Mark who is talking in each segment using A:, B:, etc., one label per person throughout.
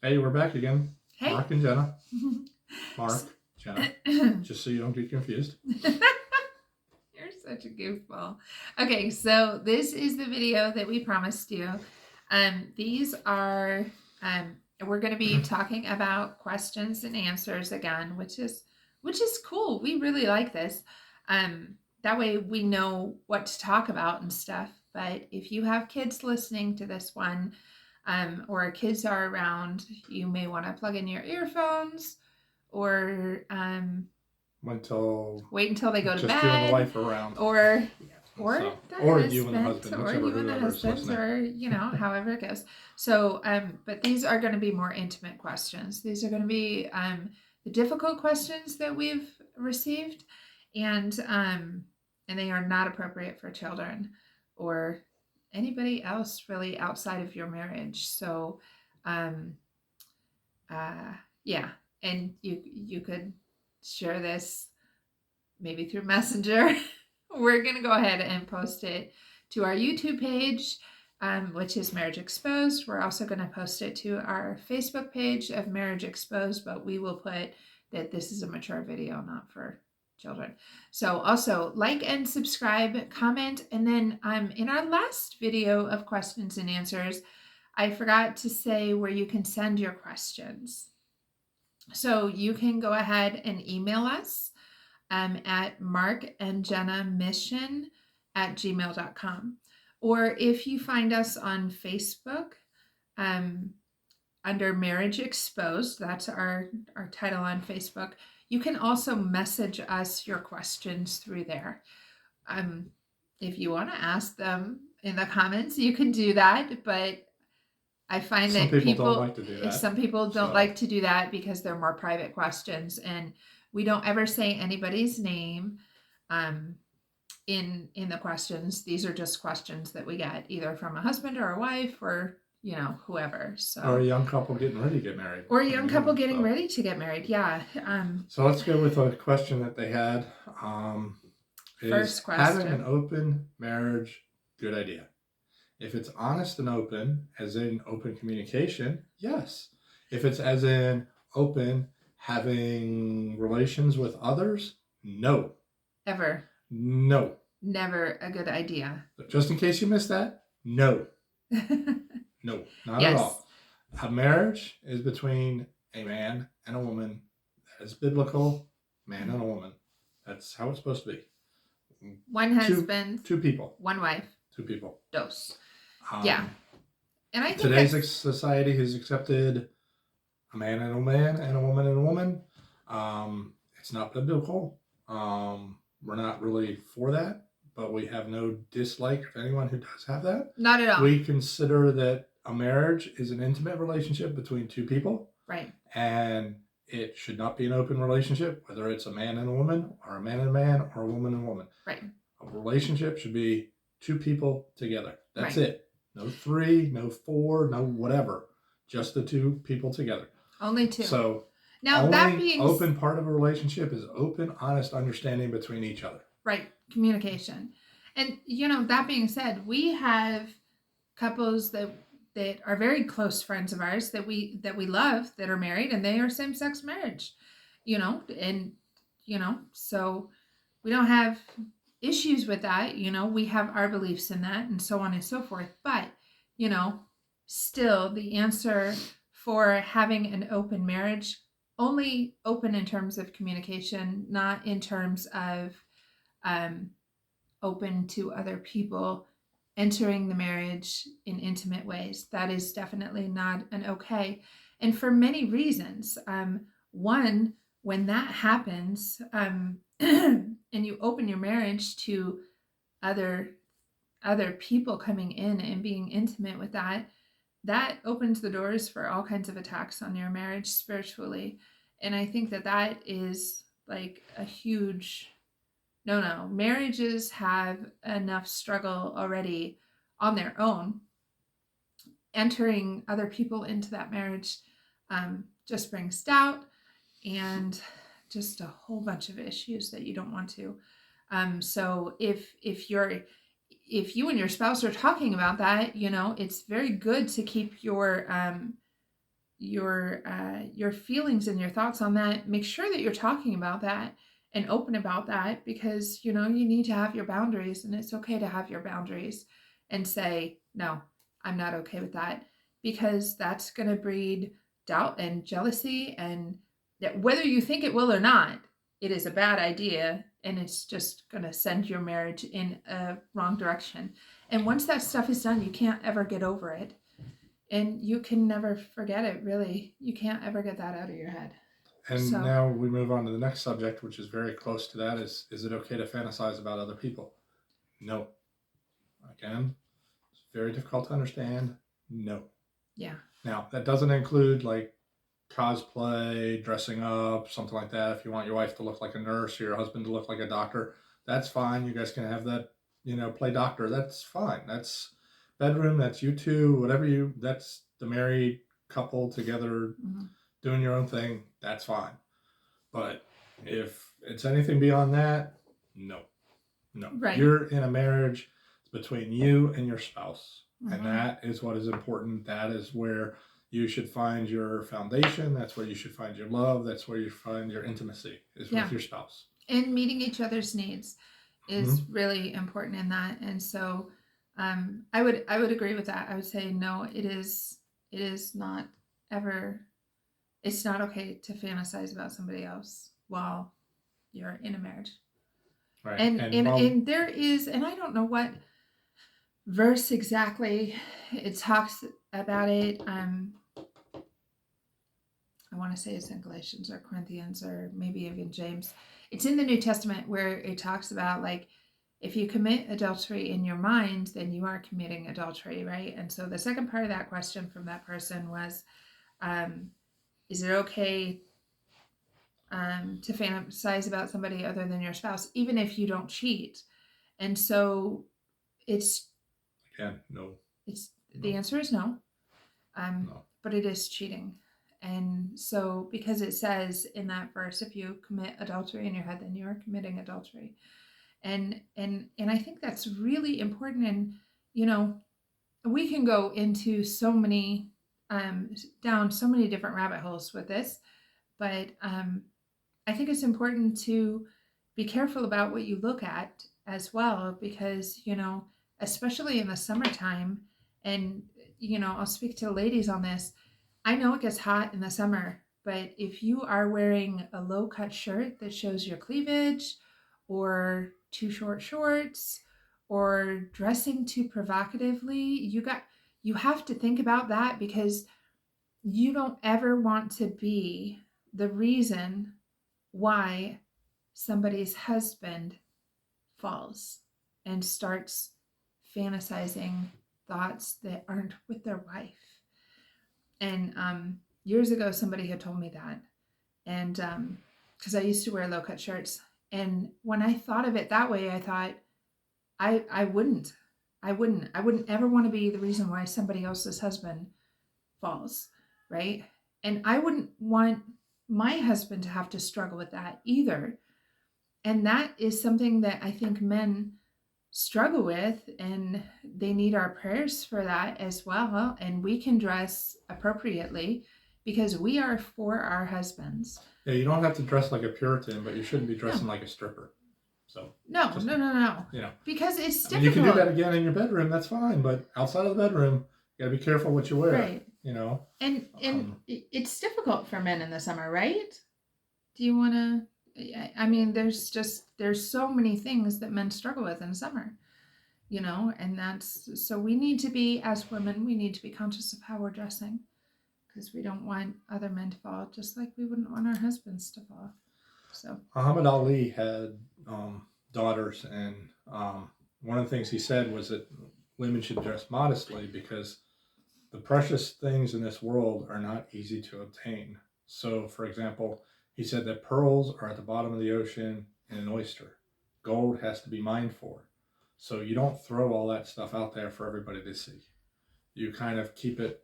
A: Hey, we're back again.
B: Hey.
A: Mark and Jenna. Mark, Jenna. Just so you don't get confused.
B: You're such a goofball. Okay, so this is the video that we promised you. These are, we're going to be talking about questions and answers again, which is cool. We really like this. That way we know what to talk about and stuff. But if you have kids listening to this one, or kids are around, you may want to plug in your earphones or wait until they go to bed.
A: Just you and the wife around.
B: Or
A: you and the husband,
B: or you and the husbands, or however it goes. So, but these are going to be more intimate questions. These are going to be the difficult questions that we've received, and they are not appropriate for children or anybody else really outside of your marriage. So, yeah, and you could share this maybe through Messenger. We're going to go ahead and post it to our YouTube page, which is Marriage Exposed. We're also going to post it to our Facebook page of Marriage Exposed, but we will put that this is a mature video, not for children. So also like and subscribe, comment, and then in our last video of questions and answers, I forgot to say where you can send your questions. So you can go ahead and email us at markandjennamission@gmail.com. Or if you find us on Facebook under Marriage Exposed, that's our title on Facebook, you can also message us your questions through there. If you want to ask them in the comments, you can do that, but I find that people
A: don't like to do that.
B: Some people don't like to do that because they're more private questions, and we don't ever say anybody's name in the questions. These are just questions that we get either from a husband or a wife or whoever. So
A: or a young couple getting ready to get married.
B: Or a young couple getting ready to get married. Yeah.
A: So let's go with a question that they had.
B: First question:
A: having an open marriage good idea? If it's honest and open, as in open communication, yes. If it's as in open having relations with others, no.
B: Ever.
A: No.
B: Never a good idea.
A: Just in case you missed that, no. No, not at all. A marriage is between a man and a woman. That is biblical, man and a woman. That's how it's supposed to be.
B: One husband.
A: Two people.
B: One wife.
A: Two people.
B: Dos. Yeah. And I think
A: today's society has accepted a man and a man and a woman and a woman. It's not biblical. We're not really for that, but we have no dislike for anyone who does have that.
B: Not at all.
A: We consider that a marriage is an intimate relationship between two people.
B: Right.
A: And it should not be an open relationship, whether it's a man and a woman, or a man and a man, or a woman and a woman.
B: Right.
A: A relationship should be two people together. That's
B: right.
A: it. No 3, no 4, no whatever. Just the two people together.
B: Only two.
A: So
B: now that being
A: open part of a relationship is open, honest understanding between each other.
B: Right. Communication. And that being said, we have couples that are very close friends of ours that we love, that are married, and they are same-sex marriage. So we don't have issues with that. We have our beliefs in that and so on and so forth. But, still the answer for having an open marriage, only open in terms of communication, not in terms of open to other people entering the marriage in intimate ways. That is definitely not an okay. And for many reasons. One, when that happens, and you open your marriage to other people coming in and being intimate with that opens the doors for all kinds of attacks on your marriage spiritually. And I think that is like a huge no. Marriages have enough struggle already on their own. Entering other people into that marriage just brings doubt and just a whole bunch of issues that you don't want to. So if you and your spouse are talking about that, it's very good to keep your your feelings and your thoughts on that, make sure that you're talking about that and open about that, because you need to have your boundaries, and it's okay to have your boundaries and say, no, I'm not okay with that, because that's going to breed doubt and jealousy, and whether you think it will or not, it is a bad idea, and it's just going to send your marriage in a wrong direction. And once that stuff is done, you can't ever get over it, and you can never forget it, really. You can't ever get that out of your head.
A: And
B: So,
A: now we move on to the next subject, which is very close to that. Is it okay to fantasize about other people? No. Again, it's very difficult to understand. No.
B: yeah.
A: Now, that doesn't include like cosplay, dressing up, something like that. If you want your wife to look like a nurse or your husband to look like a doctor, that's fine. You guys can have that, play doctor. That's fine. That's bedroom. That's you two, that's the married couple together doing your own thing. That's fine. But if it's anything beyond that, no.
B: Right.
A: You're in a marriage. It's between you and your spouse. And that is what is important. That is where you should find your foundation. That's where you should find your love. That's where you find your intimacy, is with your spouse.
B: And meeting each other's needs is really important in that. And so I would agree with that. I would say no, it is not ever, it's not okay to fantasize about somebody else while you're in a marriage.
A: Right.
B: And there is, and I don't know what verse exactly it talks about it. I want to say it's in Galatians or Corinthians or maybe even James. It's in the New Testament where it talks about, like, if you commit adultery in your mind, then you are committing adultery, right? And so the second part of that question from that person was, is it okay to fantasize about somebody other than your spouse, even if you don't cheat? And so it's,
A: again, no.
B: The answer is no.
A: No.
B: But it is cheating. And so, because it says in that verse, if you commit adultery in your head, then you are committing adultery. And I think that's really important. And we can go into so many down so many different rabbit holes with this, but I think it's important to be careful about what you look at as well, because especially in the summertime, and I'll speak to the ladies on this. I know it gets hot in the summer, but if you are wearing a low-cut shirt that shows your cleavage, or too short shorts, or dressing too provocatively, you have to think about that, because you don't ever want to be the reason why somebody's husband falls and starts fantasizing thoughts that aren't with their wife. And years ago, somebody had told me that, and because I used to wear low-cut shirts, and when I thought of it that way, I thought I wouldn't ever want to be the reason why somebody else's husband falls, right? And I wouldn't want my husband to have to struggle with that either. And that is something that I think men struggle with, and they need our prayers for that as well. And we can dress appropriately because we are for our husbands.
A: Yeah, you don't have to dress like a Puritan, but you shouldn't be dressing like a stripper. So
B: no. Because it's difficult.
A: You can do that again in your bedroom. That's fine, but outside of the bedroom, you gotta be careful what you wear.
B: Right. And it's difficult for men in the summer, right? Do you want to? I mean, there's so many things that men struggle with in summer, and that's, so we need to be, as women, we need to be conscious of how we're dressing, because we don't want other men to fall, just like we wouldn't want our husbands to fall. So
A: Muhammad Ali had daughters, and one of the things he said was that women should dress modestly because the precious things in this world are not easy to obtain. So, for example, he said that pearls are at the bottom of the ocean in an oyster. Gold has to be mined for. So you don't throw all that stuff out there for everybody to see. You kind of keep it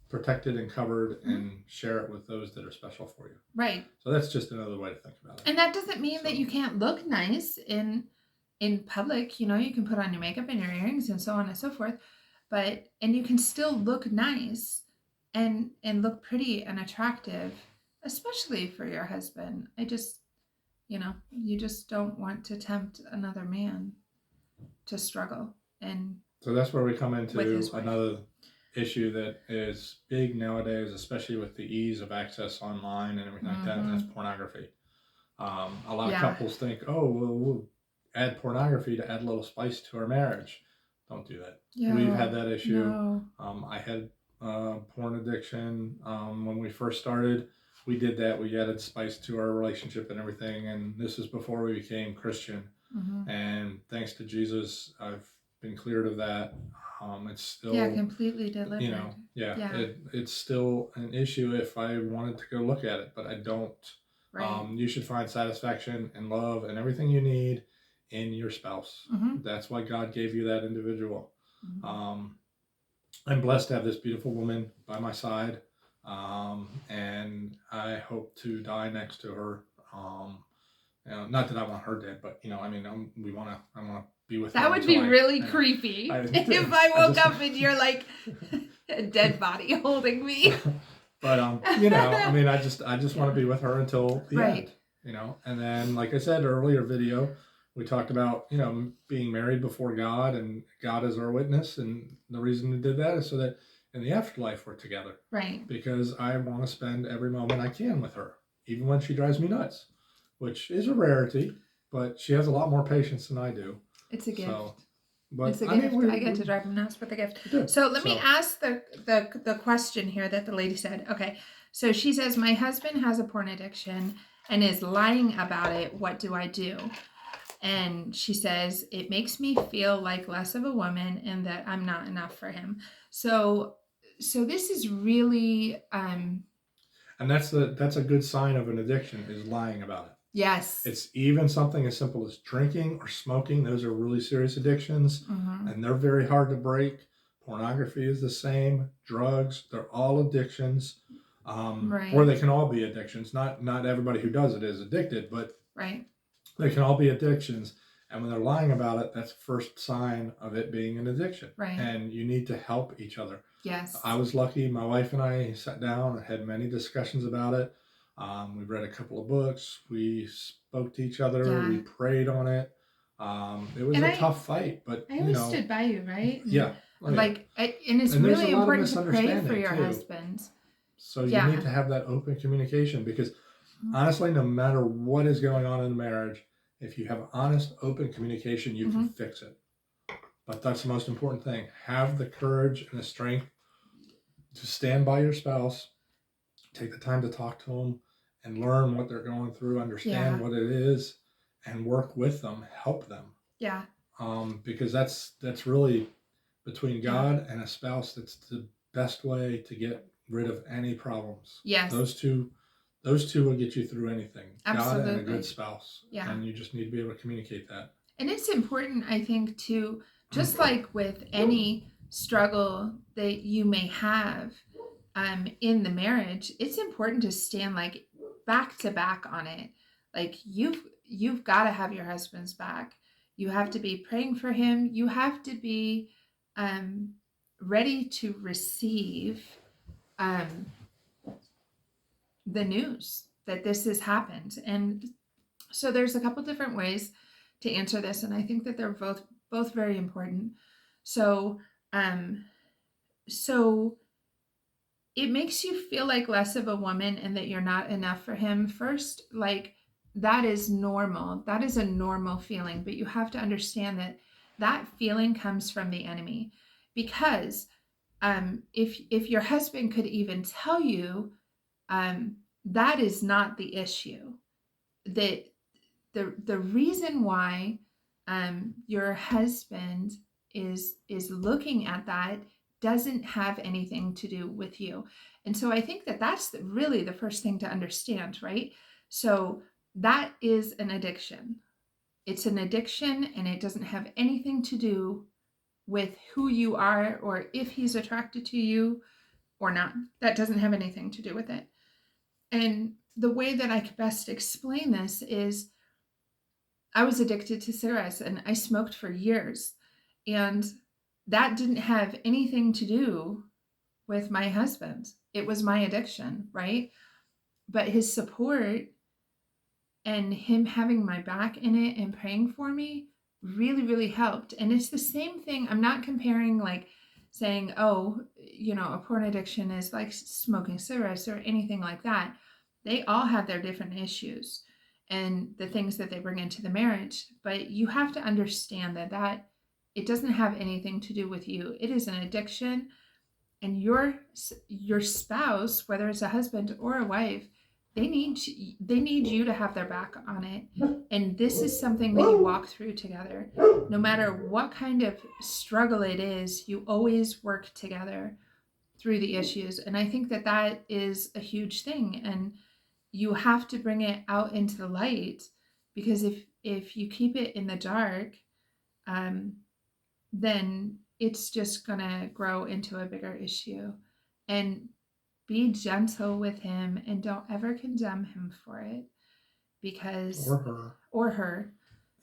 A: protected and covered and share it with those that are special for you.
B: Right.
A: So that's just another way to think about it.
B: And that doesn't mean that you can't look nice in public. You can put on your makeup and your earrings and so on and so forth, and you can still look nice and look pretty and attractive, especially for your husband. I just, you just don't want to tempt another man to struggle and
A: So that's where we come
B: with
A: into
B: his wife.
A: another issue that is big nowadays, especially with the ease of access online and everything like that, and that's pornography. A lot of
B: Yeah.
A: couples think, oh, well, we'll add pornography to add a little spice to our marriage. Don't do that.
B: Yeah.
A: We've had that issue.
B: No.
A: I had porn addiction when we first started. We did that. We added spice to our relationship and everything. And this is before we became Christian. And thanks to Jesus, I've been cleared of that. It's still
B: completely delivered.
A: It's still an issue if I wanted to go look at it, but I don't.
B: Right.
A: You should find satisfaction and love and everything you need in your spouse. That's why God gave you that individual. I'm blessed to have this beautiful woman by my side, and I hope to die next to her. Not that I want her dead, but I mean, I want to be with her.
B: That would be really creepy if I woke up and you're like a dead body holding me.
A: But I mean, I just want to be with her until the end. And then, like I said earlier video, we talked about being married before God, and God is our witness, and the reason we did that is so that in the afterlife we're together.
B: Right.
A: Because I want to spend every moment I can with her, even when she drives me nuts, which is a rarity, but she has a lot more patience than I do.
B: It's a gift.
A: But
B: it's a gift. I get to drive him nuts with a gift. So let me ask the question here that the lady said. Okay, so she says, my husband has a porn addiction and is lying about it. What do I do? And she says, it makes me feel like less of a woman and that I'm not enough for him. So this is really... and
A: that's a good sign of an addiction, is lying about it.
B: Yes.
A: It's even something as simple as drinking or smoking. Those are really serious addictions, and they're very hard to break. Pornography is the same. Drugs, they're all addictions. Or they can all be addictions. Not everybody who does it is addicted, but they can all be addictions. And when they're lying about it, that's the first sign of it being an addiction. And you need to help each other.
B: Yes.
A: I was lucky. My wife and I sat down and had many discussions about it. We read a couple of books. We spoke to each other. Yeah. We prayed on it. It was a tough fight, but
B: I always stood by you, right?
A: Yeah.
B: And it's really important to pray for your husband.
A: So you need to have that open communication, because honestly, no matter what is going on in a marriage, if you have honest, open communication, you can fix it. But that's the most important thing. Have the courage and the strength to stand by your spouse, take the time to talk to them and learn what they're going through, understand what it is, and work with them, help them.
B: Yeah.
A: Because that's really between God and a spouse. That's the best way to get rid of any problems.
B: Yes.
A: Those two will get you through anything.
B: Absolutely.
A: God and a good spouse.
B: Yeah.
A: And you just need to be able to communicate that.
B: And it's important, I think, to, just like with any struggle that you may have in the marriage, it's important to stand like back to back on it. Like you've got to have your husband's back. You have to be praying for him. You have to be ready to receive the news that this has happened. And so there's a couple different ways to answer this, and I think that they're both very important. So it makes you feel like less of a woman and that you're not enough for him. First, like, that is normal. That is a normal feeling, but you have to understand that that feeling comes from the enemy, because if your husband could even tell you that is not the issue. That the reason why your husband is looking at that doesn't have anything to do with you. And so I think that that's really the first thing to understand, right? So that is an addiction. It's an addiction, and it doesn't have anything to do with who you are or if he's attracted to you or not. That doesn't have anything to do with it. And the way that I could best explain this is, I was addicted to cigarettes and I smoked for years, and that didn't have anything to do with my husband. It was my addiction, right? But his support and him having my back in it and praying for me really, really helped. And it's the same thing. I'm not comparing, like saying, oh, a porn addiction is like smoking cigarettes or anything like that. They all have their different issues and the things that they bring into the marriage. But you have to understand that it doesn't have anything to do with you. It is an addiction, and your spouse, whether it's a husband or a wife, they need you to have their back on it. And this is something that you walk through together. No matter what kind of struggle it is, you always work together through the issues. And I think that is a huge thing. And you have to bring it out into the light, because if you keep it in the dark, then it's just gonna grow into a bigger issue. And be gentle with him and don't ever condemn him for it, because or her.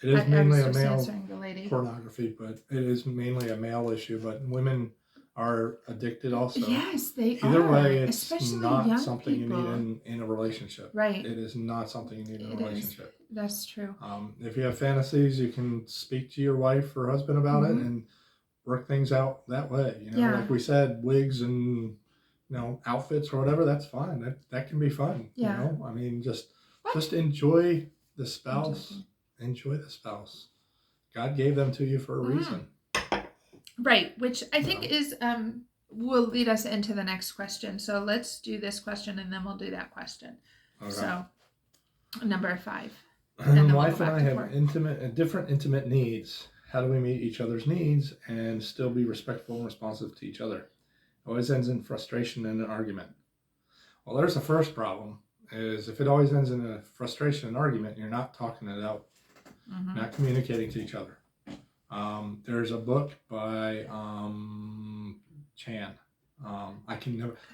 A: It is mainly a
B: just
A: male
B: answering the lady.
A: pornography, but it is mainly a male issue. But women are addicted also.
B: Yes, they
A: Either
B: are.
A: way, it's
B: especially
A: not
B: young
A: something
B: people.
A: you need in a relationship.
B: Right.
A: It is not something you need in a relationship.
B: That's true.
A: If you have fantasies, you can speak to your wife or husband about it and work things out that way. Like we said, wigs and outfits or whatever, that's fine. That can be fun.
B: Yeah.
A: I mean, just enjoy the spouse. Enjoy the spouse. God gave them to you for a reason.
B: Right, which I think is will lead us into the next question. So let's do this question and then we'll do that question. Okay. So number 5.
A: And wife and I have different intimate needs. How do we meet each other's needs and still be respectful and responsive to each other? It always ends in frustration and an argument. Well, there's the first problem, is if it always ends in a frustration and argument, you're not talking it out, not communicating to each other. There's a book by Chan. I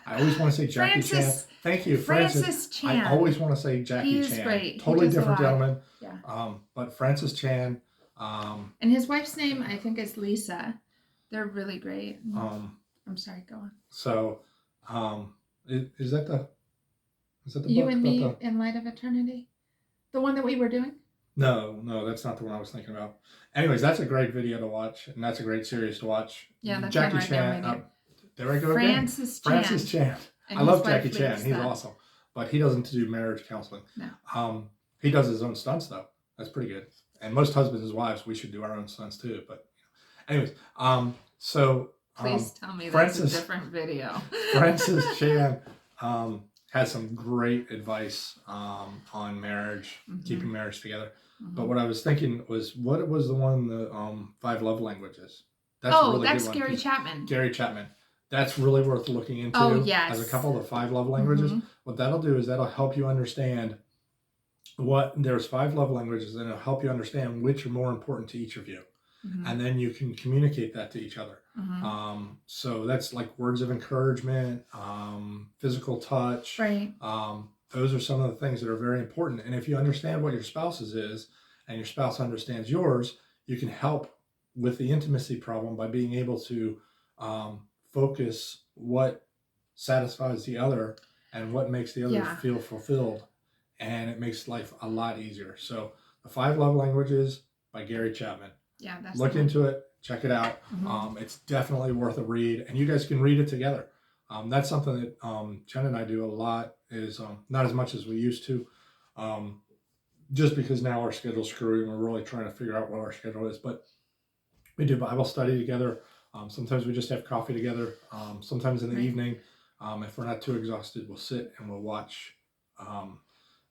A: always want to say Jackie Chan. Thank you, Francis Chan. I always want to say Jackie Chan.
B: Great.
A: Totally different gentleman.
B: Yeah.
A: But Francis Chan.
B: And his wife's name, I think, is Lisa. They're really great. I'm sorry, go on.
A: So, is that the
B: You
A: book
B: and Me in Light of Eternity? The one that we were doing?
A: No, that's not the one I was thinking about. Anyways, that's a great video to watch, and that's a great series to watch.
B: Yeah, that's
A: Jackie
B: right
A: Chan. There I go
B: Francis
A: again.
B: Chan.
A: Francis Chan. I love Jackie Chan. He's awesome, but he doesn't do marriage counseling.
B: No.
A: He does his own stunts though. That's pretty good. And most husbands and wives, we should do our own stunts too. But anyways, so.
B: Please tell me that's a different video.
A: Francis Chan has some great advice on marriage, keeping marriage together. But what I was thinking was, what was the one, the 5 love languages?
B: That's Gary Chapman.
A: Gary Chapman. That's really worth looking into.
B: Oh, yes.
A: As a couple, the 5 love languages. What that'll do is that'll help you understand there's 5 love languages, and it'll help you understand which are more important to each of you. And then you can communicate that to each other. So that's like words of encouragement, physical touch.
B: Right.
A: Those are some of the things that are very important. And if you understand what your spouse's is, and your spouse understands yours, you can help with the intimacy problem by being able to focus what satisfies the other and what makes the other feel fulfilled. And it makes life a lot easier. So the 5 love languages by Gary Chapman.
B: Yeah, that's
A: look into it, check it out. It's definitely worth a read, and you guys can read it together. That's something that Jen and I do a lot, is not as much as we used to, just because now our schedule's screwy and we're really trying to figure out what our schedule is. But we do Bible study together. Sometimes we just have coffee together. Sometimes in the evening, if we're not too exhausted, we'll sit and we'll watch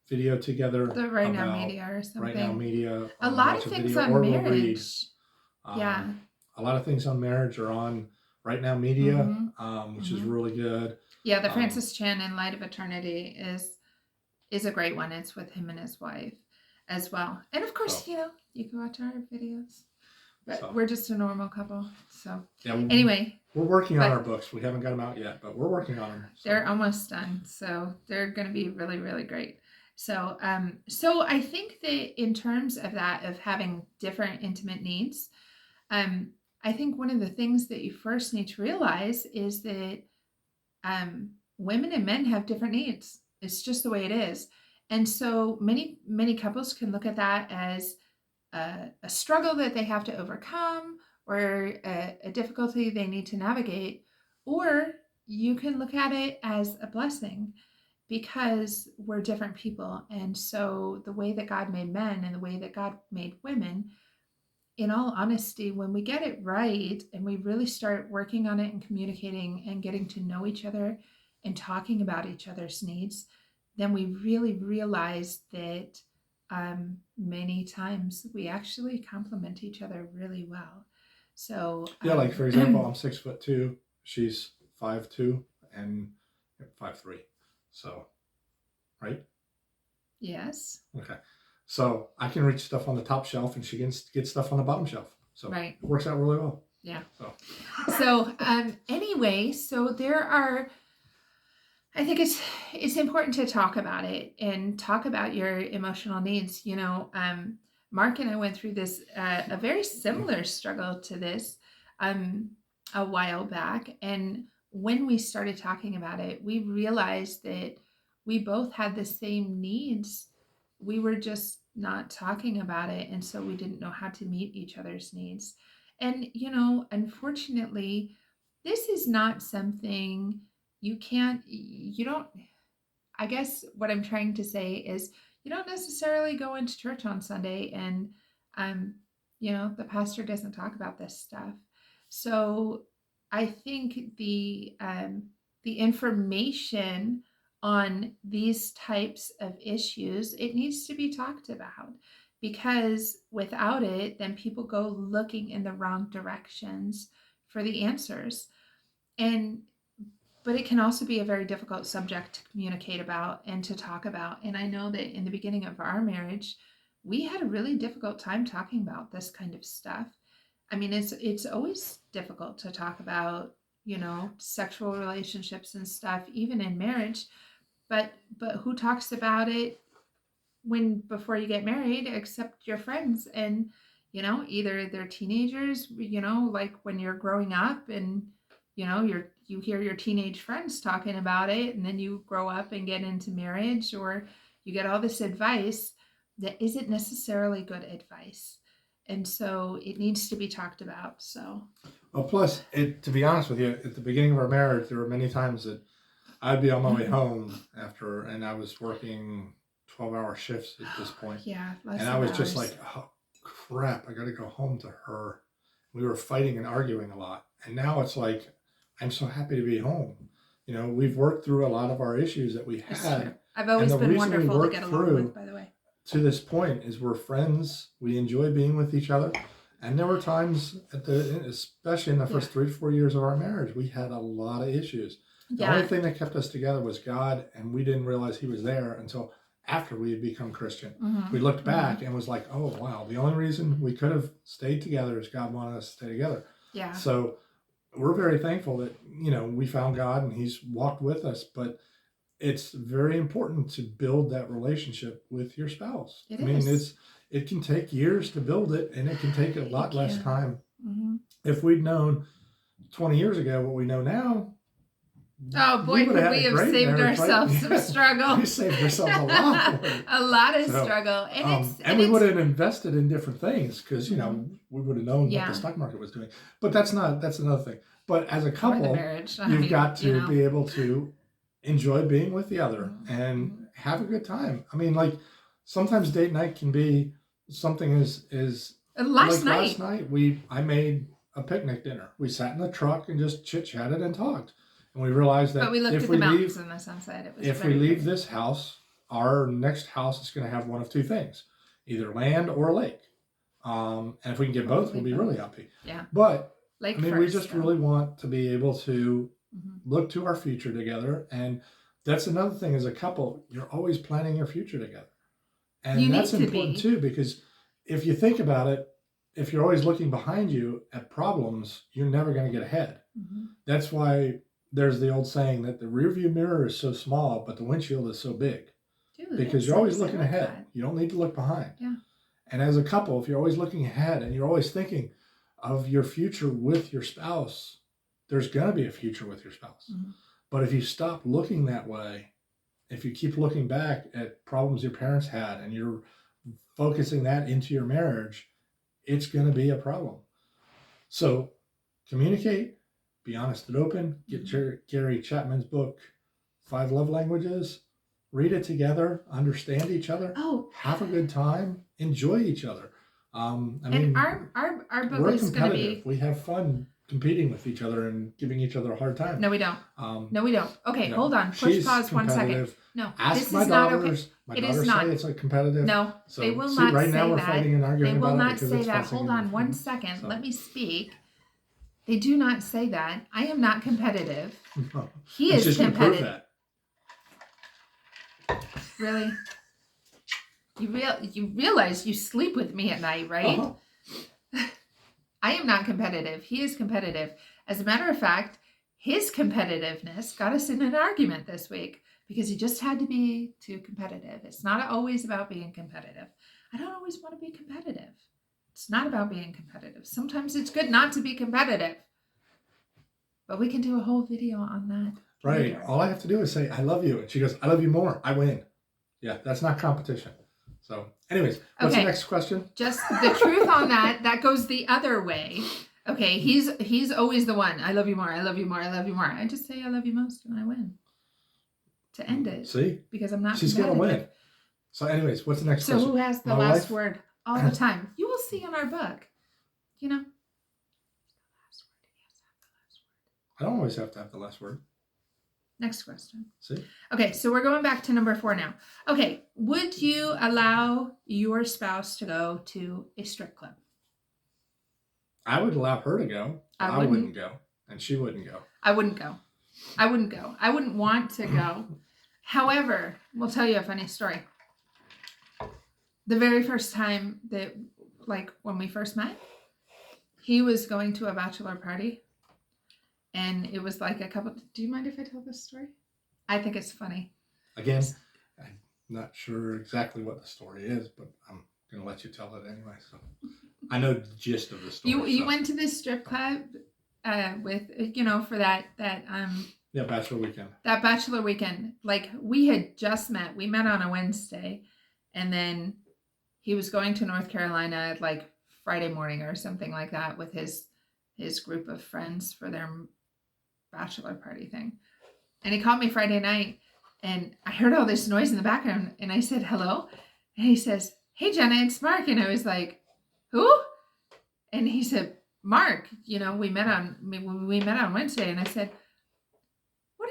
A: video together.
B: The Right Now Media or something.
A: Right Now Media.
B: A lot of things on marriage.
A: A lot of things on marriage are on Right Now Media, which is really good.
B: Yeah, the Francis Chan in Light of Eternity is a great one. It's with him and his wife as well. And of course, you can watch our videos. But we're just a normal couple. So anyway.
A: We're working on our books. We haven't got them out yet, but we're working on them. So.
B: They're almost done. So they're going to be really, really great. So I think that in terms of that, of having different intimate needs, I think one of the things that you first need to realize is that women and men have different needs. It's just the way it is. And so many couples can look at that as a struggle that they have to overcome, or a difficulty they need to navigate. Or you can look at it as a blessing, because we're different people. And so the way that God made men and the way that God made women, in all honesty, when we get it right and we really start working on it and communicating and getting to know each other and talking about each other's needs, then we really realize that many times we actually complement each other really well. So
A: Yeah, like for example, I'm 6'2", she's 5'2", and 5'3". So, right?
B: Yes.
A: Okay. So I can reach stuff on the top shelf, and she can get stuff on the bottom shelf. So
B: right.
A: It works out really well.
B: Yeah. So anyway, so there are. I think it's important to talk about it and talk about your emotional needs. You know, Mark and I went through this a very similar struggle to this a while back, and when we started talking about it, we realized that we both had the same needs. We were just not talking about it, and so we didn't know how to meet each other's needs. And you know, unfortunately, this is not something you don't, I guess what I'm trying to say is, you don't necessarily go into church on Sunday and um you know, the pastor doesn't talk about this stuff. So I think the information on these types of issues, it needs to be talked about, because without it, then people go looking in the wrong directions for the answers. And but it can also be a very difficult subject to communicate about and to talk about. And I know that in the beginning of our marriage, we had a really difficult time talking about this kind of stuff. I mean, it's always difficult to talk about, you know, sexual relationships and stuff, even in marriage. But who talks about it when before you get married except your friends? And you know, either they're teenagers, you know, like when you're growing up, and you know, you hear your teenage friends talking about it, and then you grow up and get into marriage, or you get all this advice that isn't necessarily good advice. And so it needs to be talked about. So
A: well, plus to be honest with you, at the beginning of our marriage, there were many times that I'd be on my way home after, and I was working 12-hour shifts at this point.
B: Yeah,
A: and I was just like, oh crap, I got to go home to her. We were fighting and arguing a lot, and now it's like, I'm so happy to be home. You know, we've worked through a lot of our issues that we had.
B: I've always been wonderful to get along with, by the way.
A: To this point is we're friends. We enjoy being with each other. And there were times especially in the first 3 to 4 years of our marriage, we had a lot of issues. The only thing that kept us together was God, and we didn't realize He was there until after we had become Christian. We looked back and was like, oh wow, the only reason we could have stayed together is God wanted us to stay together.
B: Yeah.
A: So we're very thankful that, you know, we found God and He's walked with us, but it's very important to build that relationship with your spouse. I mean, it can take years to build it, and it can take a lot less time. If we'd known 20 years ago what we know now,
B: oh boy, could we have saved ourselves some struggle.
A: We saved ourselves a lot.
B: A lot of struggle.
A: And we would have invested in different things, because, you know, we would have known what the stock market was doing. But that's another thing. But as a couple, you've got to be able to enjoy being with the other and have a good time. I mean, like, sometimes date night can be something as
B: last
A: night I made a picnic dinner. We sat in the truck and just chit-chatted and talked. And we realized that
B: but we looked at the mountains and the sunset. It was
A: if we leave this house, our next house is going to have one of two things, either land or a lake. And if we can get both, we'll be really happy.
B: Yeah.
A: But
B: lake
A: I mean, we just really want to be able to look to our future together. And that's another thing, as a couple, you're always planning your future together. And that's important too, because if you think about it, if you're always looking behind you at problems, you're never going to get ahead. That's why there's the old saying that the rearview mirror is so small, but the windshield is so big. Dude, because you're always looking ahead. You don't need to look behind.
B: Yeah.
A: And as a couple, if you're always looking ahead and you're always thinking of your future with your spouse, there's going to be a future with your spouse. But if you stop looking that way, if you keep looking back at problems your parents had and you're focusing that into your marriage, it's going to be a problem. So communicate, be honest and open, get Gary Chapman's book, 5 Love Languages, read it together, understand each other, have a good time, enjoy each other. I mean,
B: our book
A: we're
B: is going to
A: competitive.
B: be.
A: We have fun competing with each other and giving each other a hard time.
B: No, we don't. No, we don't. Okay, hold on. Push pause 1 second. No,
A: ask
B: this
A: my
B: is
A: daughters.
B: not okay.
A: My
B: It
A: daughters
B: is not.
A: say it's like competitive.
B: No,
A: so,
B: they will
A: see,
B: not
A: right
B: say
A: now we're
B: that.
A: fighting and arguing
B: They will
A: about
B: not
A: it because
B: say
A: it's
B: that.
A: fussing
B: Hold
A: and-
B: on 1 second. Let me speak. They do not say that. I am not competitive.
A: No.
B: He
A: It's
B: is
A: just gonna prove
B: competitive.
A: that.
B: Really? You realize you sleep with me at night, right?
A: Uh-huh.
B: I am not competitive. He is competitive. As a matter of fact, his competitiveness got us in an argument this week because he just had to be too competitive. It's not always about being competitive. I don't always want to be competitive. It's not about being competitive. Sometimes it's good not to be competitive. But we can do a whole video on that.
A: Right.
B: later.
A: All I have to do is say, I love you. And she goes, I love you more. I win. Yeah, that's not competition. So anyways, what's the next question?
B: Just the truth on that goes the other way. Okay, he's always the one. I love you more. I love you more. I love you more. I just say I love you most and I win. To end it.
A: See?
B: Because I'm not
A: She's going to
B: competitive.
A: win. So anyways, what's the next
B: So
A: question?
B: who has the
A: My
B: last
A: wife?
B: word all the time? You will see in our book. You know.
A: I don't always have to have the last word.
B: Next question.
A: See?
B: Okay, so we're going back to number 4 now. Okay, would you allow your spouse to go to a strip club?
A: I would allow her to go. I wouldn't go. And she wouldn't go.
B: I wouldn't go. I wouldn't go. I wouldn't want to go. However, we'll tell you a funny story. The very first time that, like, when we first met, he was going to a bachelor party. And it was like a couple. Do you mind if I tell this story? I think it's funny.
A: Again, I'm not sure exactly what the story is, but I'm going to let you tell it anyway. So I know the gist of the story.
B: You went to this strip club with, for that
A: yeah, bachelor weekend.
B: That bachelor weekend. Like, we had just met. We met on a Wednesday. And then he was going to North Carolina like Friday morning or something like that with his group of friends for their bachelor party thing. And he called me Friday night and I heard all this noise in the background and I said, hello. And he says, hey, Jenna, it's Mark. And I was like, who? And he said, Mark, we met on Wednesday. And I said, what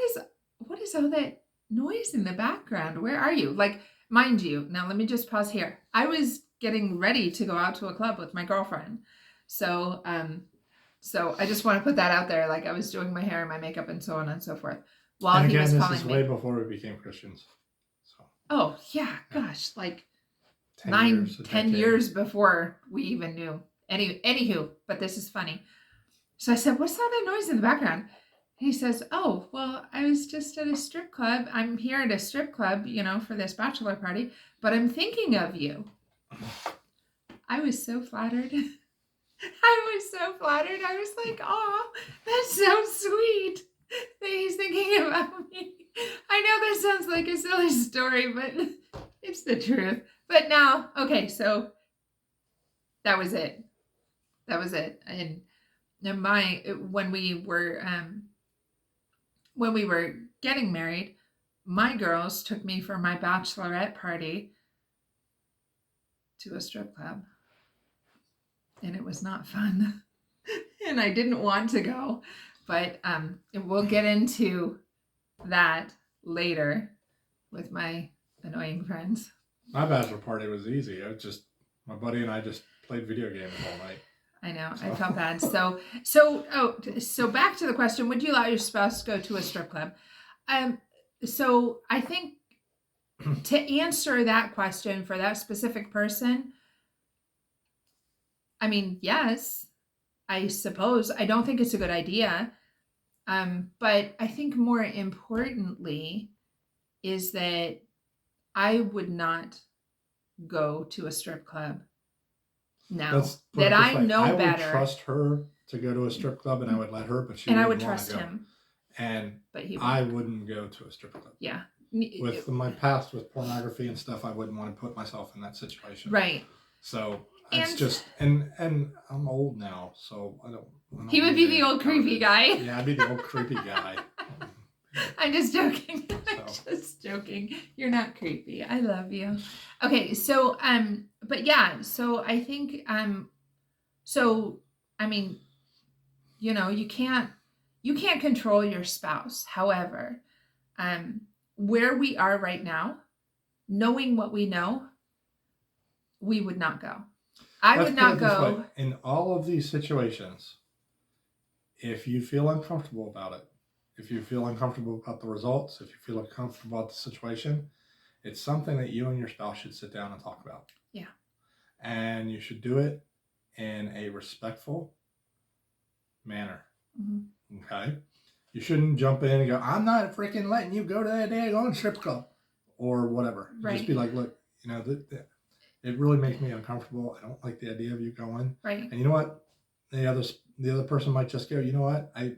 B: is all that noise in the background? Where are you? Like, mind you, now let me just pause here. I was getting ready to go out to a club with my girlfriend. So I just want to put that out there. Like, I was doing my hair and my makeup and so on and so forth while
A: and again,
B: he was calling me.
A: This is way before we became Christians. So.
B: Oh, yeah. Gosh, like
A: 10
B: years before we even knew. Anywho, but this is funny. So I said, what's all that noise in the background? And he says, oh, well, I was just at a strip club. I'm here at a strip club, for this bachelor party, but I'm thinking of you. I was so flattered. I was like, oh, that's so sweet that he's thinking about me. I know that sounds like a silly story, but it's the truth. But now, okay, so that was it. And when we were getting married, my girls took me for my bachelorette party to a strip club. And it was not fun. And I didn't want to go. But we'll get into that later with my annoying friends.
A: My bachelor party was easy. My buddy and I just played video games all night.
B: I know. So. I felt bad. So back to the question, would you allow your spouse to go to a strip club? So I think to answer that question for that specific person, I mean, yes, I suppose. I don't think it's a good idea. But I think more importantly is that I would not go to a strip club now that I know better.
A: I would trust her to go to a strip club and I would let her, but I would trust him. And
B: But he
A: I
B: won't.
A: wouldn't go to a strip club.
B: Yeah.
A: With my past with pornography and stuff, I wouldn't want to put myself in that situation.
B: Right.
A: So it's
B: And
A: just and I'm old now, so I don't
B: he would be
A: really
B: the old creepy
A: encourage-
B: guy.
A: Yeah, I'd be the old creepy guy.
B: I'm just joking. I'm just joking. You're not creepy. I love you. Okay, so but yeah, so I think so I mean, you know, you can't control your spouse. However, where we are right now, knowing what we know, we would not go. I
A: Let's
B: would
A: put
B: not
A: it this
B: go.
A: way. In all of these situations, if you feel uncomfortable about it, if you feel uncomfortable about the results, if you feel uncomfortable about the situation, it's something that you and your spouse should sit down and talk about.
B: Yeah.
A: And you should do it in a respectful manner.
B: Mm-hmm.
A: Okay? You shouldn't jump in and go, I'm not freaking letting you go to that daggone strip club or whatever.
B: Right.
A: Just be like, look, you know, it really makes me uncomfortable. I don't like the idea of you going.
B: Right.
A: And you know what? The other person might just go, you know what? I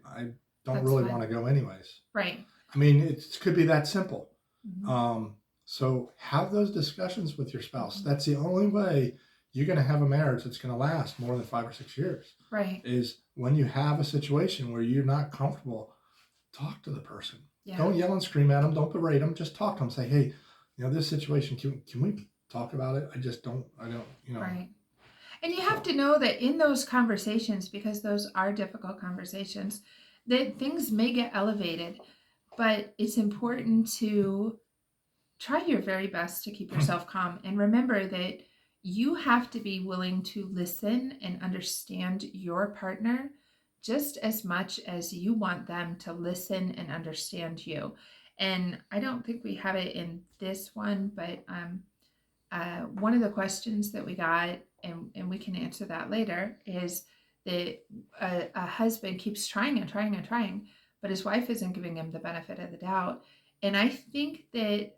A: don't
B: That's
A: really
B: fine.
A: want to go anyways.
B: Right.
A: I mean, it could be that simple.
B: Mm-hmm.
A: So have those discussions with your spouse. Mm-hmm. That's the only way you're going to have a marriage that's going to last more than 5 or 6 years.
B: Right.
A: Is when you have a situation where you're not comfortable, talk to the person. Yeah. Don't yell and scream at them. Don't berate them. Just talk to them. Say, hey, you know, this situation, can we talk about it? I don't, you know.
B: Right. And you have to know that in those conversations, because those are difficult conversations, that things may get elevated, but it's important to try your very best to keep yourself calm. And remember that you have to be willing to listen and understand your partner just as much as you want them to listen and understand you. And I don't think we have it in this one, but one of the questions that we got, and we can answer that later, is that a husband keeps trying and trying and trying, but his wife isn't giving him the benefit of the doubt. And I think that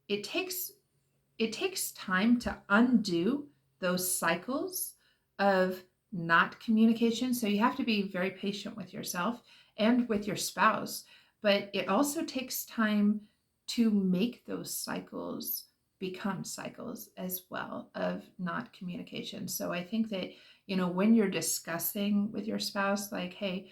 B: it takes time to undo those cycles of not communication. So you have to be very patient with yourself and with your spouse, but it also takes time to make those cycles become cycles as well of not communication. So I think that, you know, when you're discussing with your spouse, like, hey,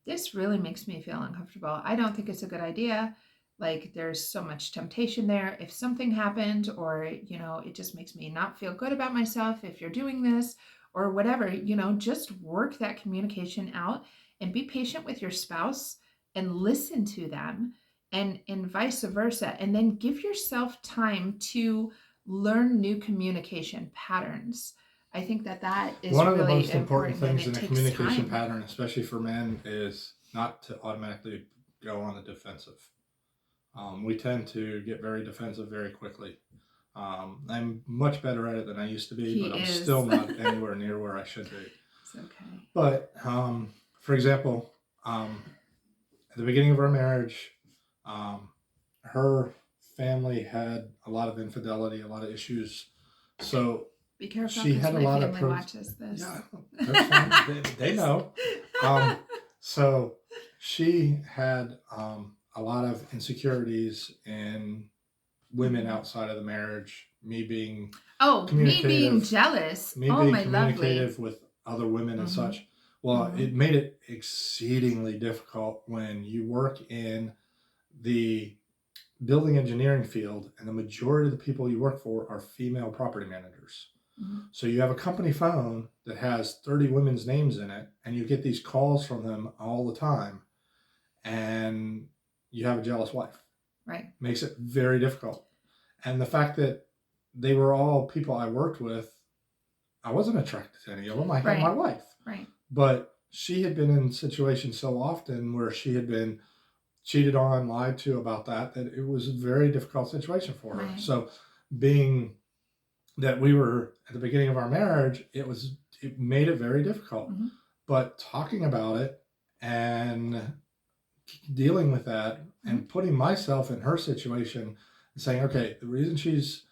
B: this really makes me feel uncomfortable. I don't think it's a good idea. Like, there's so much temptation there. If something happened, or, you know, it just makes me not feel good about myself if you're doing this or whatever, you know, just work that communication out and be patient with your spouse and listen to them, and vice versa. And then give yourself time to learn new communication patterns. I think that is
A: one of
B: really
A: the most important things in a communication
B: time.
A: pattern, especially for men, is not to automatically go on the defensive. We tend to get very defensive very quickly. I'm much better at it than I used to be, but I'm still not anywhere near where I should be.
B: It's okay.
A: But for example, at the beginning of our marriage, her family had a lot of infidelity, a lot of issues. So
B: be careful,
A: she had a lot of
B: watches this.
A: Yeah, that's fine. they know. So she had a lot of insecurities in women outside of the marriage. Me being
B: me being jealous.
A: Me being communicative with other women and such. Well, it made it exceedingly difficult when you work in the building engineering field, and the majority of the people you work for are female property managers. So you have a company phone that has 30 women's names in it, and you get these calls from them all the time, and you have a jealous wife.
B: Right.
A: Makes it very difficult. And the fact that they were all people I worked with, I wasn't attracted to any of them. I had my wife.
B: Right.
A: But she had been in situations so often where she had been cheated on, lied to about that it was a very difficult situation for her. Right. So being that we were at the beginning of our marriage, it made it very difficult. But talking about it and dealing with that and putting myself in her situation and saying, okay, the reason she's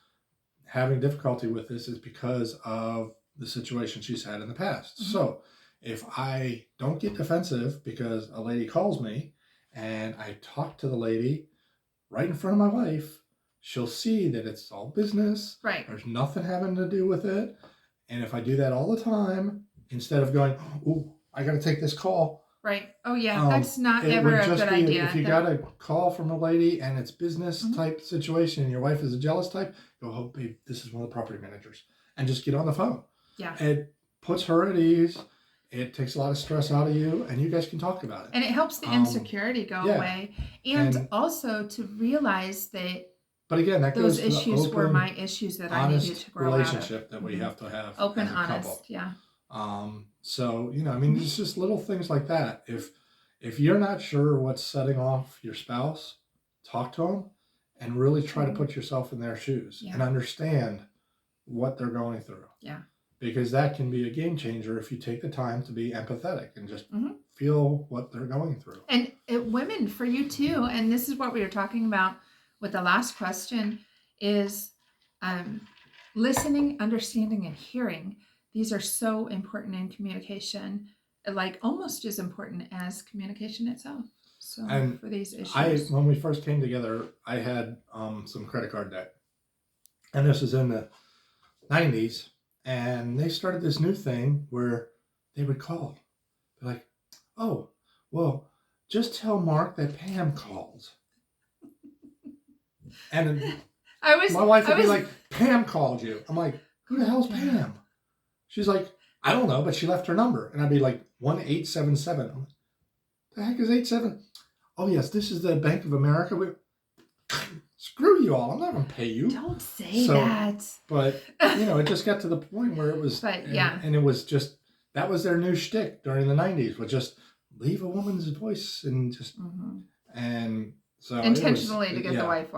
A: having difficulty with this is because of the situation she's had in the past. So if I don't get defensive because a lady calls me and I talk to the lady right in front of my wife, she'll see that it's all business.
B: Right.
A: There's nothing having to do with it. And if I do that all the time, instead of going, "Ooh, I got to take this call."
B: Right. Oh yeah, that's not
A: it
B: ever
A: would
B: a
A: just
B: good
A: be
B: idea.
A: if you got a call from a lady and it's business
B: Mhm.
A: type situation and your wife is a jealous type, go, "Oh, babe, this is one of the property managers," and just get on the phone.
B: Yeah.
A: It puts her at ease. It takes a lot of stress out of you, and you guys can talk about it.
B: And it helps the insecurity go
A: yeah.
B: away, and
A: And-
B: also to realize that
A: But again, that
B: those
A: goes to the
B: issues were
A: open,
B: my issues that I needed
A: honest
B: to grow out of.
A: relationship that we have to have
B: Open,
A: as a
B: honest,
A: couple.
B: yeah.
A: So I mean, it's just little things like that. If you're not sure what's setting off your spouse, talk to them and really try to put yourself in their shoes and understand what they're going through.
B: Yeah.
A: Because that can be a game changer if you take the time to be empathetic and just feel what they're going through.
B: And women, for you too, and this is what we were talking about with the last question, is listening, understanding, and hearing. These are so important in communication, like almost as important as communication itself. So
A: and
B: for these issues,
A: when we first came together, I had some credit card debt, and this was in the 90s, and they started this new thing where they would call. They're like, "Oh, well, just tell Mark that Pam called." And my wife would be like, "Pam called you." I'm like, "Who the hell's Pam?" She's like, "I don't know, but she left her number." And I'd be like, 1-877. I'm like, the heck is 87? "Oh, yes, this is the Bank of America." Screw you all. I'm not going to pay you.
B: Don't say that.
A: But, it just got to the point where it was, and it was just, that was their new shtick during the 90s, was just leave a woman's voice and just, and so
B: intentionally to get the wife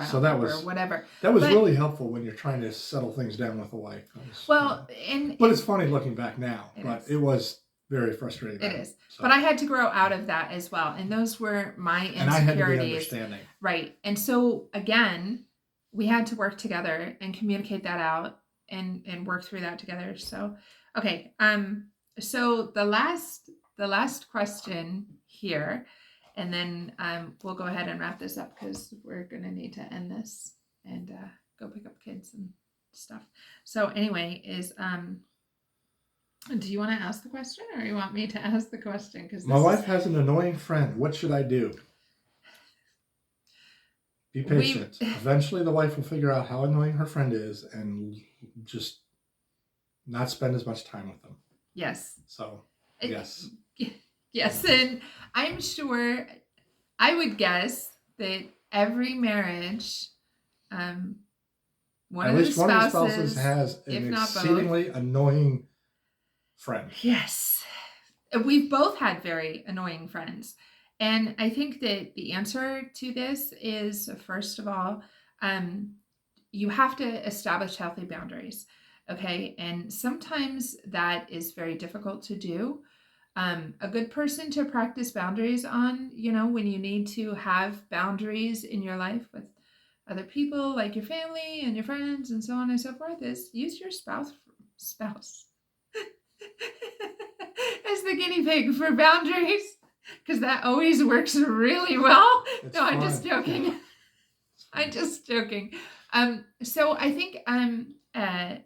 A: so that was,
B: or whatever.
A: That was really helpful when you're trying to settle things down with the wife.
B: But
A: it's funny looking back now, it was very frustrating.
B: It is. So. But I had to grow out of that as well. And those were my insecurities. And I had to be
A: understanding.
B: Right. And so again, we had to work together and communicate that out and work through that together. So, okay. So the last question here, and then we'll go ahead and wrap this up because we're going to need to end this and go pick up kids and stuff. So anyway, is do you want to ask the question or you want me to ask the question? Because
A: my wife has an annoying friend. What should I do? Be patient. Eventually the wife will figure out how annoying her friend is and just not spend as much time with them.
B: Yes.
A: So, yes.
B: Yes. And I'm sure, I would guess that every marriage,
A: at least one of the spouses has an exceedingly annoying friend.
B: Yes. We've both had very annoying friends. And I think that the answer to this is, first of all, you have to establish healthy boundaries. Okay. And sometimes that is very difficult to do. A good person to practice boundaries on, when you need to have boundaries in your life with other people, like your family and your friends and so on and so forth, is use your spouse as the guinea pig for boundaries, because that always works really well.
A: It's
B: fun.
A: I'm
B: just joking. I'm just joking. So I think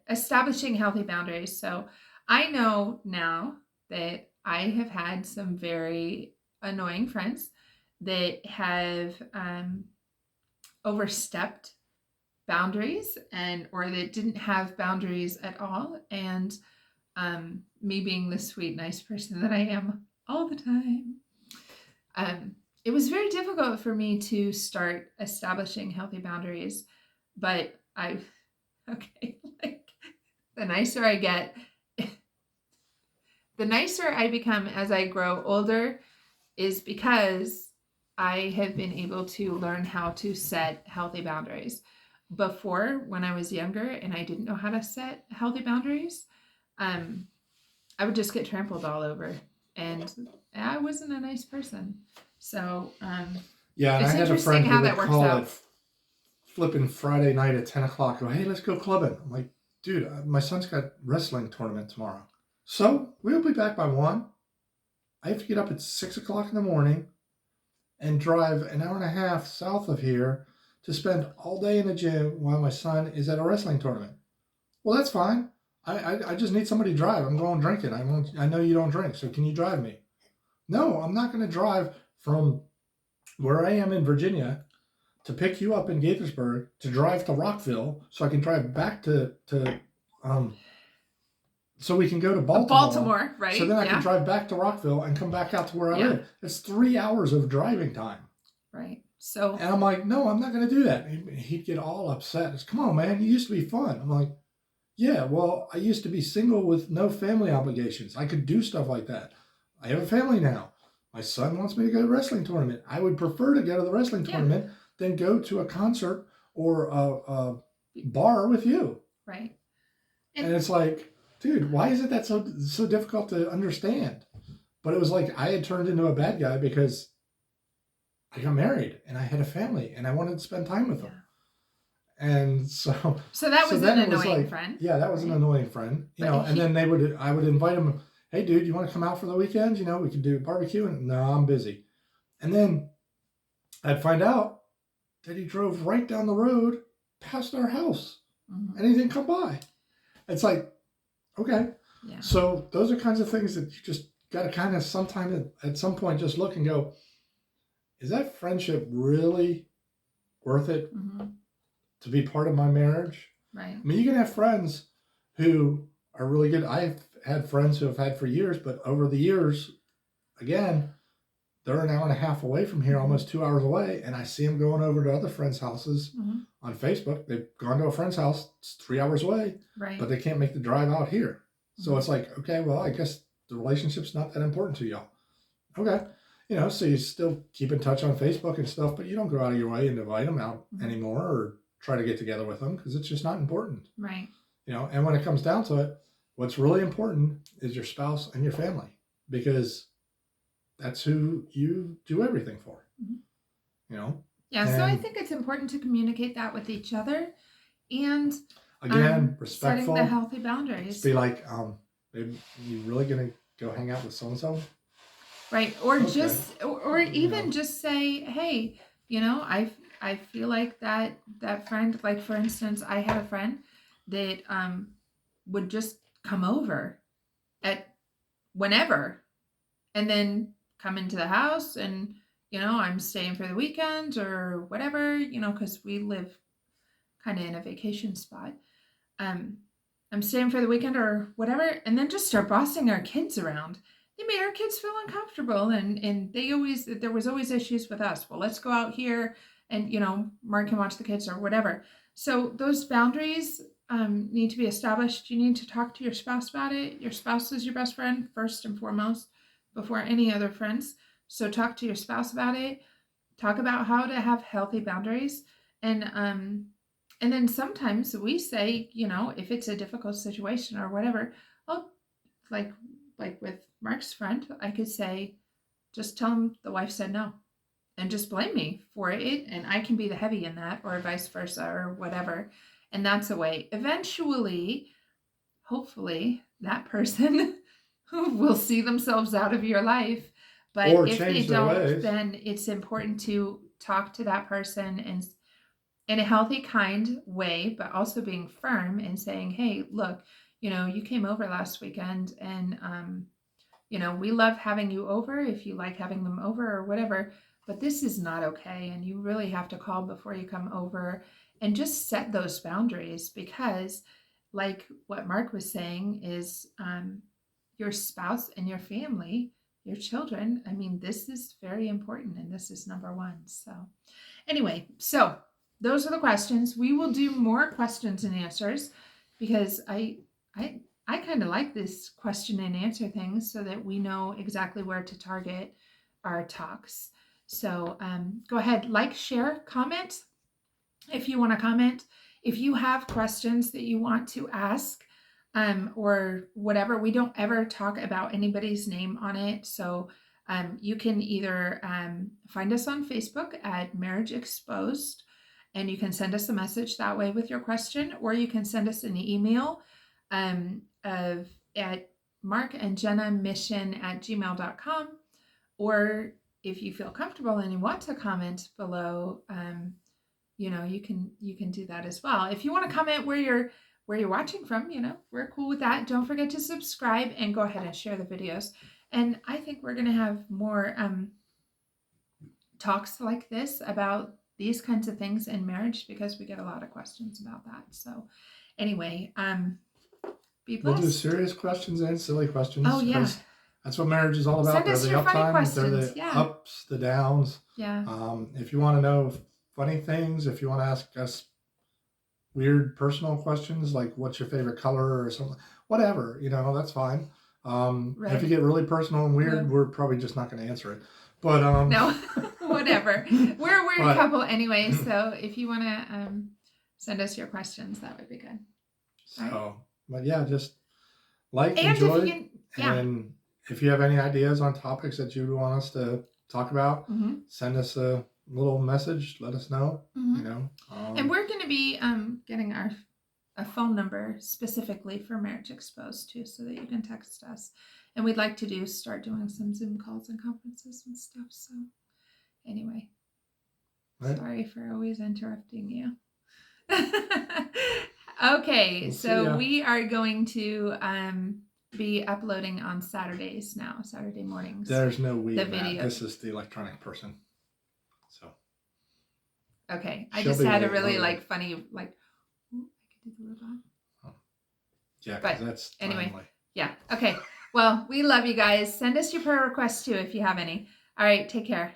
B: establishing healthy boundaries. So I know now that I have had some very annoying friends that have overstepped boundaries or that didn't have boundaries at all. And me being the sweet, nice person that I am all the time, it was very difficult for me to start establishing healthy boundaries. But like the nicer I get, the nicer I become as I grow older, is because I have been able to learn how to set healthy boundaries. Before, when I was younger and I didn't know how to set healthy boundaries, I would just get trampled all over, and I wasn't a nice person. So
A: yeah,
B: it's
A: I had a
B: interesting
A: friend
B: how
A: who
B: that
A: would
B: works
A: call
B: out.
A: it flipping Friday night at 10 o'clock. Go, "Hey, let's go clubbing." I'm like, "Dude, my son's got wrestling tournament tomorrow. So we'll be back by 1. I have to get up at 6 o'clock in the morning and drive an hour and a half south of here to spend all day in the gym while my son is at a wrestling tournament. Well, that's fine. I just need somebody to drive. I'm going drinking. I know you don't drink, so can you drive me? No, I'm not going to drive from where I am in Virginia to pick you up in Gaithersburg to drive to Rockville so I can drive back to so we can go to Baltimore.
B: Right?
A: So then I can drive back to Rockville and come back out to where I live. It's 3 hours of driving time.
B: Right. So.
A: And I'm like, no, I'm not going to do that. He'd get all upset. It's, come on, man, you used to be fun. I'm like, yeah, well, I used to be single with no family obligations. I could do stuff like that. I have a family now. My son wants me to go to a wrestling tournament. I would prefer to go to the wrestling tournament than go to a concert or a bar with you.
B: Right.
A: And it's like, dude, why is it that so difficult to understand? But it was like I had turned into a bad guy because I got married and I had a family and I wanted to spend time with them. And so
B: that was an annoying friend.
A: Yeah, that was an annoying friend. You know, and then I would invite him, hey dude, you want to come out for the weekend? You know, we could do barbecue. And no, I'm busy. And then I'd find out that he drove right down the road past our house and he didn't come by. It's like, okay.
B: Yeah.
A: So those are kinds of things that you just got to kind of sometime at some point just look and go, is that friendship really worth it to be part of my marriage?
B: Right.
A: I mean, you can have friends who are really good. I've had friends who have had for years, but over the years, again, they're an hour and a half away from here, almost 2 hours away, and I see them going over to other friends' houses on Facebook. They've gone to a friend's house, it's 3 hours away, but they can't make the drive out here. So it's like, okay, well, I guess the relationship's not that important to y'all. Okay. You know, so you still keep in touch on Facebook and stuff, but you don't go out of your way and invite them out anymore or try to get together with them because it's just not important.
B: Right.
A: You know, and when it comes down to it, what's really important is your spouse and your family because that's who you do everything for. You know?
B: Yeah, so I think it's important to communicate that with each other and
A: again, respectful.
B: Setting the healthy boundaries.
A: Just be like, babe, you really gonna go hang out with so-and-so?
B: Right. Or just or even just say, hey, you know, I feel like that friend, like for instance, I had a friend that would just come over at whenever and then come into the house and, you know, I'm staying for the weekend or whatever, you know, because we live kind of in a vacation spot. I'm staying for the weekend or whatever, and then just start bossing our kids around. They made our kids feel uncomfortable, and there was always issues with us. Well, let's go out here, and you know, Mark can watch the kids or whatever. So those boundaries need to be established. You need to talk to your spouse about it. Your spouse is your best friend first and foremost, before any other friends. So talk to your spouse about it. Talk about how to have healthy boundaries, and then sometimes we say, you know, if it's a difficult situation or whatever, I'll like with Mark's friend, I could say, just tell him the wife said no and just blame me for it. And I can be the heavy in that or vice versa or whatever. And that's a way. Eventually, hopefully, that person will see themselves out of your life. But
A: or
B: if they
A: their
B: don't,
A: ways.
B: Then it's important to talk to that person and in a healthy, kind way, but also being firm and saying, hey, look, you know, you came over last weekend and, you know, we love having you over if you like having them over or whatever, but this is not okay. And you really have to call before you come over and just set those boundaries because like what Mark was saying is your spouse and your family, your children. I mean, this is very important and this is number one. So anyway, so those are the questions. We will do more questions and answers because I kind of like this question and answer things so that we know exactly where to target our talks. So go ahead, like, share, comment if you want to comment. If you have questions that you want to ask or whatever, we don't ever talk about anybody's name on it. So you can either find us on Facebook at Marriage Exposed, and you can send us a message that way with your question, or you can send us an email at markandjennamission@gmail.com, or if you feel comfortable and you want to comment below, you can do that as well. If you want to comment where you're watching from, we're cool with that. Don't forget to subscribe and go ahead and share the videos. And I think we're going to have more talks like this about these kinds of things in marriage, because we get a lot of questions about that. So anyway, be blessed.
A: We'll do serious questions and silly questions.
B: Oh, yeah.
A: That's what marriage is all about.
B: Send us
A: They're
B: your
A: the up
B: funny
A: times, they're
B: questions.
A: the
B: Yeah.
A: ups, the downs.
B: Yeah.
A: If you want to know funny things, if you want to ask us weird personal questions like what's your favorite color or something, whatever, that's fine.
B: Right.
A: If you get really personal and weird,
B: Yeah.
A: we're probably just not going to answer it. But
B: no, whatever. We're a weird couple anyway, so if you want to send us your questions, that would be good.
A: So,
B: right.
A: But yeah, just and enjoy. And if you have any ideas on topics that you want us to talk about, send us a little message. Let us know.
B: And we're going to be getting a phone number specifically for Marriage Exposed too, so that you can text us. And we'd like to start doing some Zoom calls and conferences and stuff. So anyway, Sorry for always interrupting you. Okay, so we are going to be uploading on Saturdays now, Saturday mornings.
A: There's no we in that. This is the electronic person. So.
B: Okay, I just had a really funny ooh, I could do the robot.
A: Oh. Yeah,
B: but
A: that's
B: anyway.
A: timely.
B: Yeah. Okay. Well, we love you guys. Send us your prayer requests too if you have any. All right. Take care.